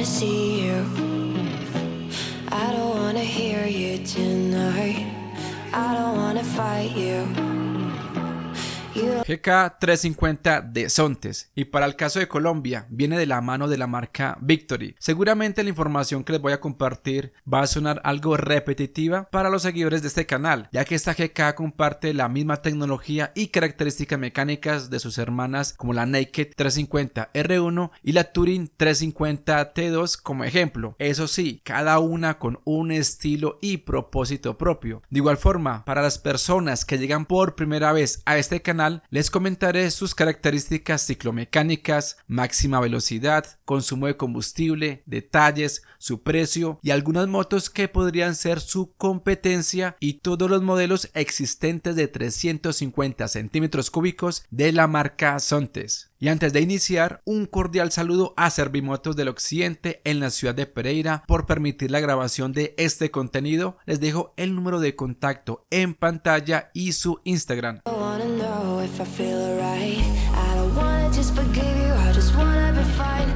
wanna see you. I don't wanna hear you tonight. I don't wanna fight you. GK350 de Sontes, y para el caso de Colombia viene de la mano de la marca Victory. Seguramente la información que les voy a compartir va a sonar algo repetitiva para los seguidores de este canal, ya que esta GK comparte la misma tecnología y características mecánicas de sus hermanas como la Naked 350 R1 y la Touring 350 T2 como ejemplo. Eso sí, cada una con un estilo y propósito propio. De igual forma, para las personas que llegan por primera vez a este canal, les comentaré sus características ciclomecánicas, máxima velocidad, consumo de combustible, detalles, su precio y algunas motos que podrían ser su competencia y todos los modelos existentes de 350 centímetros cúbicos de la marca Sontes. Y antes de iniciar, un cordial saludo a Servimotos del Occidente en la ciudad de Pereira por permitir la grabación de este contenido. Les dejo el número de contacto en pantalla y su Instagram. If I feel alright, I don't wanna just forgive you, I just wanna be fine.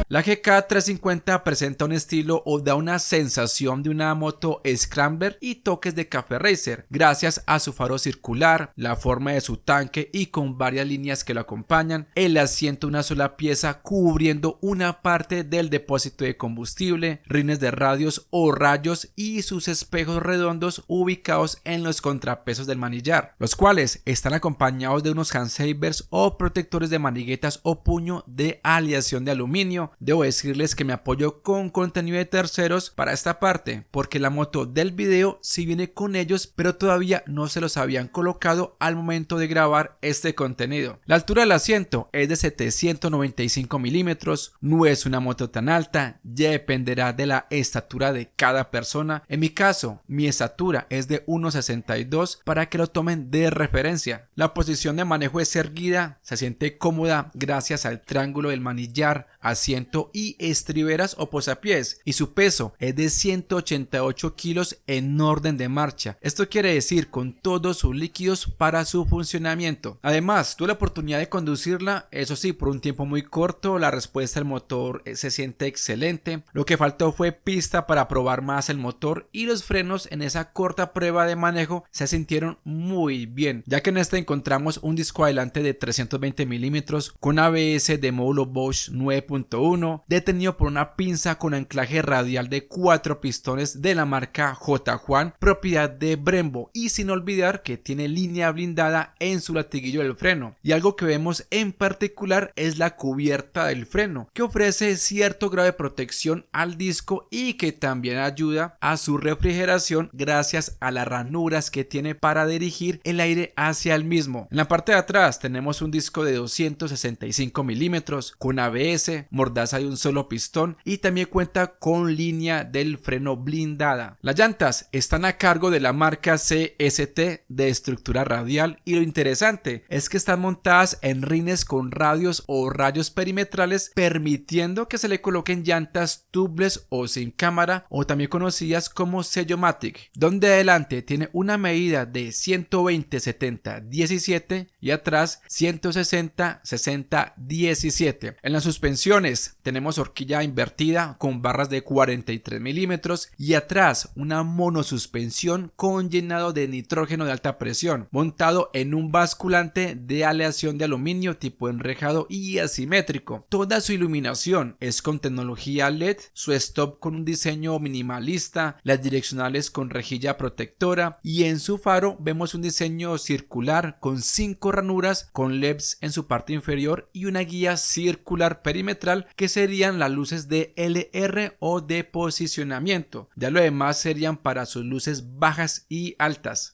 La GK350 presenta un estilo o da una sensación de una moto Scrambler y toques de Café Racer, gracias a su faro circular, la forma de su tanque y con varias líneas que lo acompañan, el asiento una sola pieza cubriendo una parte del depósito de combustible, rines de radios o rayos y sus espejos redondos ubicados en los contrapesos del manillar, los cuales están acompañados de unos handsavers o protectores de maniguetas o puño de aleación de aluminio. Debo decirles que me apoyo con contenido de terceros para esta parte, porque la moto del video sí viene con ellos, pero todavía no se los habían colocado al momento de grabar este contenido. La altura del asiento es de 795 milímetros, no es una moto tan alta, ya dependerá de la estatura de cada persona. En mi caso, mi estatura es de 1,62 para que lo tomen de referencia. La posición de manejo es erguida, se siente cómoda gracias al triángulo del manillar, asiento y estriberas o posapiés, y su peso es de 188 kilos en orden de marcha. Esto quiere decir con todos sus líquidos para su funcionamiento. Además, tuve la oportunidad de conducirla, eso sí, por un tiempo muy corto. La respuesta del motor se siente excelente. Lo que faltó fue pista para probar más el motor, y los frenos en esa corta prueba de manejo se sintieron muy bien, ya que en esta encontramos un disco adelante de 320 milímetros con ABS de módulo Bosch 9.1, detenido por una pinza con anclaje radial de 4 pistones de la marca J. Juan, propiedad de Brembo, y sin olvidar que tiene línea blindada en su latiguillo del freno. Y algo que vemos en particular es la cubierta del freno, que ofrece cierto grado de protección al disco y que también ayuda a su refrigeración gracias a las ranuras que tiene para dirigir el aire hacia el mismo. En la parte de atrás tenemos un disco de 265 milímetros con ABS, mordaza de un solo pistón, y también cuenta con línea del freno blindada. Las llantas están a cargo de la marca CST de estructura radial, y lo interesante es que están montadas en rines con radios o rayos perimetrales, permitiendo que se le coloquen llantas tubeless o sin cámara, o también conocidas como Sellomatic, donde adelante tiene una medida de 120-70-17 y atrás 160-60-17. En la suspensiones tenemos horquilla invertida con barras de 43 milímetros y atrás una monosuspensión con llenado de nitrógeno de alta presión, montado en un basculante de aleación de aluminio tipo enrejado y asimétrico. Toda su iluminación es con tecnología LED, su stop con un diseño minimalista, las direccionales con rejilla protectora, y en su faro vemos un diseño circular con 5 ranuras con LEDs en su parte inferior y una guía circular perimetral que serían las luces de LR o de posicionamiento. Ya lo demás serían para sus luces bajas y altas.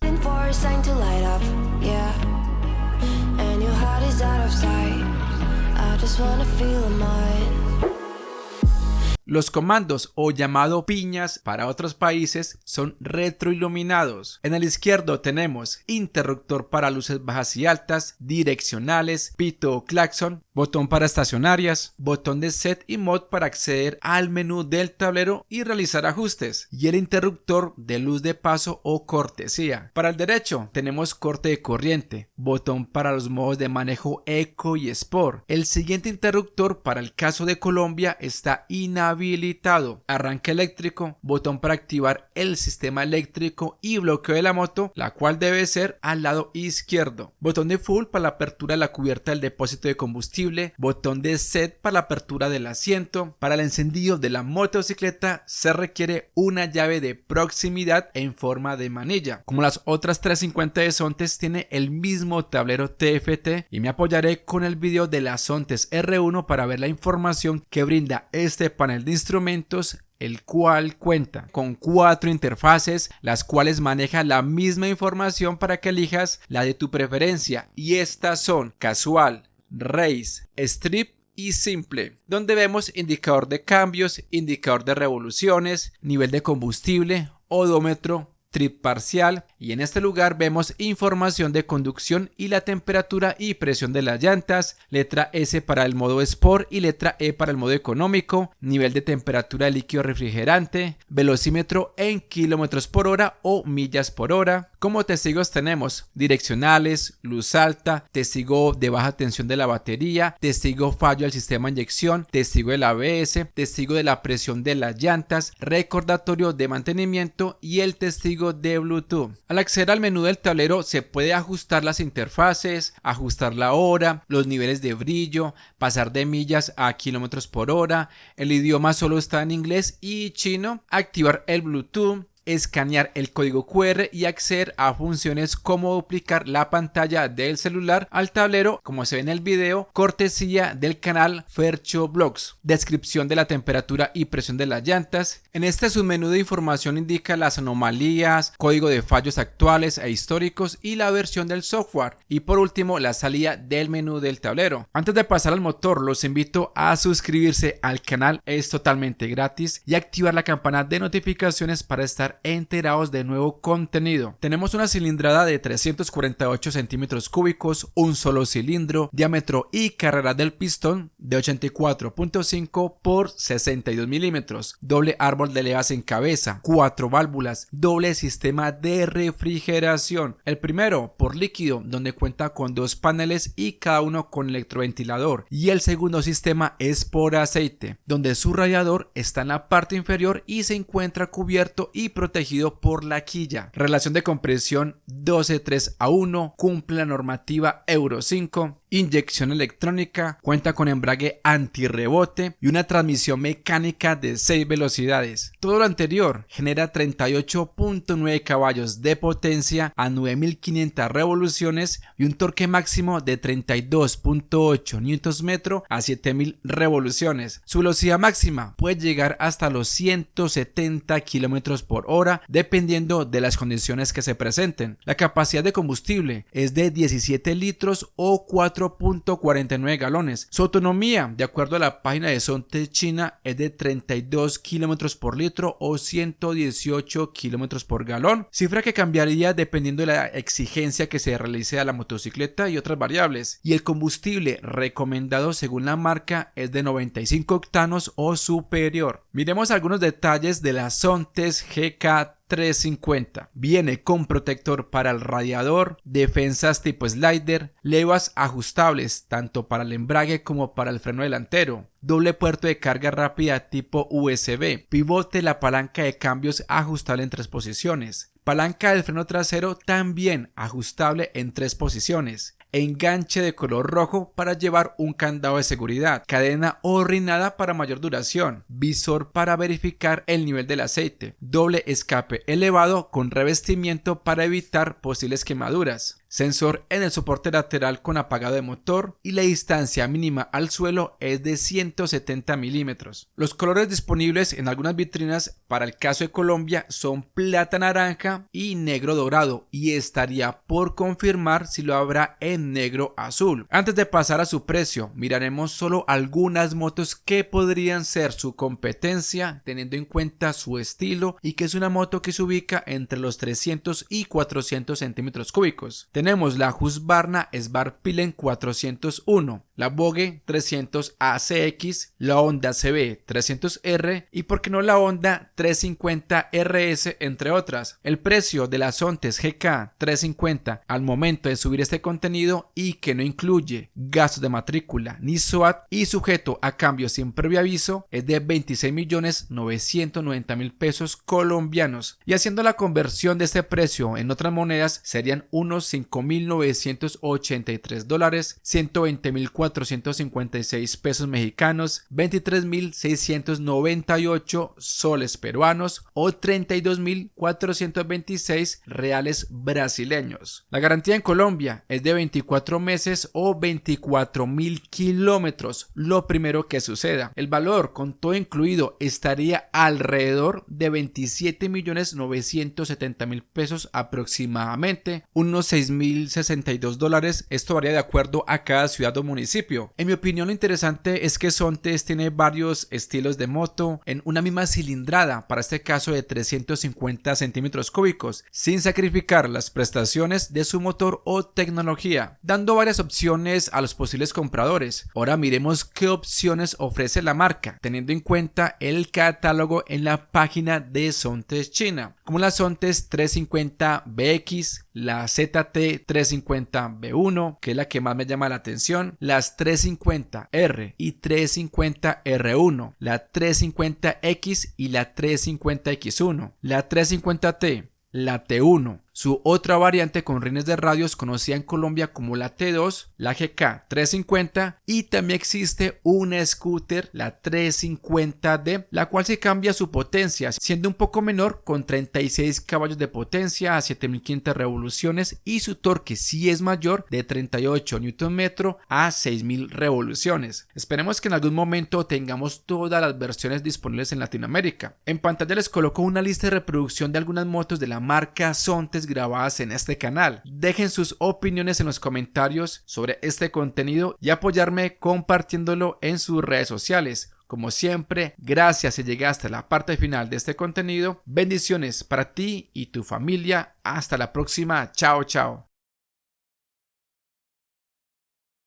Los comandos, o llamado piñas para otros países, son retroiluminados. En el izquierdo tenemos interruptor para luces bajas y altas, direccionales, pito o claxon, botón para estacionarias, botón de set y mod para acceder al menú del tablero y realizar ajustes, y el interruptor de luz de paso o cortesía. Para el derecho tenemos corte de corriente, botón para los modos de manejo Eco y Sport. El siguiente interruptor para el caso de Colombia está inhabilitado. Arranque eléctrico, botón para activar el sistema eléctrico y bloqueo de la moto, la cual debe ser al lado izquierdo. Botón de full para la apertura de la cubierta del depósito de combustible, botón de set para la apertura del asiento. Para el encendido de la motocicleta se requiere una llave de proximidad en forma de manilla. Como las otras 350 de Sontes, tiene el mismo tablero TFT y me apoyaré con el video de la Sontes R1 para ver la información que brinda este panel de instrumentos, el cual cuenta con 4 interfaces, las cuales manejan la misma información para que elijas la de tu preferencia, y estas son Casual, Race, Strip y Simple, donde vemos indicador de cambios, indicador de revoluciones, nivel de combustible, odómetro, trip parcial, y en este lugar vemos información de conducción y la temperatura y presión de las llantas, letra S para el modo Sport y letra E para el modo económico, nivel de temperatura de líquido refrigerante, velocímetro en kilómetros por hora o millas por hora. Como testigos tenemos direccionales, luz alta, testigo de baja tensión de la batería, testigo fallo del sistema de inyección, testigo del ABS, testigo de la presión de las llantas, recordatorio de mantenimiento y el testigo de Bluetooth. Al acceder al menú del tablero se puede ajustar las interfaces, ajustar la hora, los niveles de brillo, pasar de millas a kilómetros por hora, el idioma solo está en inglés y chino, activar el Bluetooth, escanear el código QR y acceder a funciones como duplicar la pantalla del celular al tablero, como se ve en el video, cortesía del canal Fercho Blogs. Descripción de la temperatura y presión de las llantas. En este submenú de información indica las anomalías, código de fallos actuales e históricos y la versión del software, y por último la salida del menú del tablero. Antes de pasar al motor, los invito a suscribirse al canal, es totalmente gratis, y activar la campana de notificaciones para estar enterados de nuevo contenido. Tenemos una cilindrada de 348 centímetros cúbicos, un solo cilindro, diámetro y carrera del pistón de 84.5 por 62 milímetros, doble árbol de levas en cabeza, 4 válvulas, doble sistema de refrigeración, el primero por líquido, donde cuenta con 2 paneles y cada uno con electroventilador, y el segundo sistema es por aceite, donde su radiador está en la parte inferior y se encuentra cubierto y protegido por la quilla. Relación de compresión 12:3:1, cumple la normativa Euro 5. Inyección electrónica, cuenta con embrague antirrebote y una transmisión mecánica de 6 velocidades. Todo lo anterior genera 38.9 caballos de potencia a 9.500 revoluciones y un torque máximo de 32.8 Nm a 7.000 revoluciones. Su velocidad máxima puede llegar hasta los 170 km por hora dependiendo de las condiciones que se presenten. La capacidad de combustible es de 17 litros o 4.49 galones. Su autonomía, de acuerdo a la página de Sontes China, es de 32 km por litro o 118 km por galón, cifra que cambiaría dependiendo de la exigencia que se realice a la motocicleta y otras variables. Y el combustible recomendado según la marca es de 95 octanos o superior. Miremos algunos detalles de la Sontes GK350. Viene con protector para el radiador, defensas tipo slider, levas ajustables tanto para el embrague como para el freno delantero, doble puerto de carga rápida tipo USB, pivote, la palanca de cambios ajustable en 3 posiciones, palanca del freno trasero también ajustable en 3 posiciones, enganche de color rojo para llevar un candado de seguridad, cadena horrinada para mayor duración, visor para verificar el nivel del aceite, doble escape elevado con revestimiento para evitar posibles quemaduras, sensor en el soporte lateral con apagado de motor y la distancia mínima al suelo es de 170 milímetros. Los colores disponibles en algunas vitrinas para el caso de Colombia son plata naranja y negro dorado, y estaría por confirmar si lo habrá en negro azul. Antes de pasar a su precio, miraremos solo algunas motos que podrían ser su competencia teniendo en cuenta su estilo y que es una moto que se ubica entre los 300 y 400 centímetros cúbicos. Tenemos la Husqvarna Svartpilen 401, la Vogue 300 ACX, la Honda CB 300R y por qué no la Honda 350 RS, entre otras. El precio de la Sontes GK 350 al momento de subir este contenido, y que no incluye gastos de matrícula ni SOAT y sujeto a cambio sin previo aviso, es de 26.990.000 pesos colombianos, y haciendo la conversión de este precio en otras monedas serían unos $5.983, $120.456 pesos mexicanos, 23.698 soles peruanos o 32.426 reales brasileños. La garantía en Colombia es de 24 meses o 24.000 kilómetros, lo primero que suceda. El valor con todo incluido estaría alrededor de 27.970.000 pesos aproximadamente, unos $6.062. Esto varía de acuerdo a cada ciudad o municipio. En mi opinión, lo interesante es que Sontes tiene varios estilos de moto en una misma cilindrada, para este caso de 350 centímetros cúbicos, sin sacrificar las prestaciones de su motor o tecnología, dando varias opciones a los posibles compradores. Ahora miremos qué opciones ofrece la marca, teniendo en cuenta el catálogo en la página de Sontes China, como la Sontes 350BX, la ZT 350B1, que es la que más me llama la atención, las 350R y 350R1, la 350X y la 350X1, la 350T, la T1, su otra variante con rines de radios conocida en Colombia como la T2, la GK 350, y también existe una scooter, la 350D, la cual se cambia su potencia, siendo un poco menor con 36 caballos de potencia a 7500 revoluciones, y su torque sí es mayor, de 38 Nm a 6000 revoluciones. Esperemos que en algún momento tengamos todas las versiones disponibles en Latinoamérica. En pantalla les coloco una lista de reproducción de algunas motos de la marca Sontes grabadas en este canal. Dejen sus opiniones en los comentarios sobre este contenido y apoyarme compartiéndolo en sus redes sociales. Como siempre, gracias si llegaste a la parte final de este contenido. Bendiciones para ti y tu familia. Hasta la próxima. Chao, chao.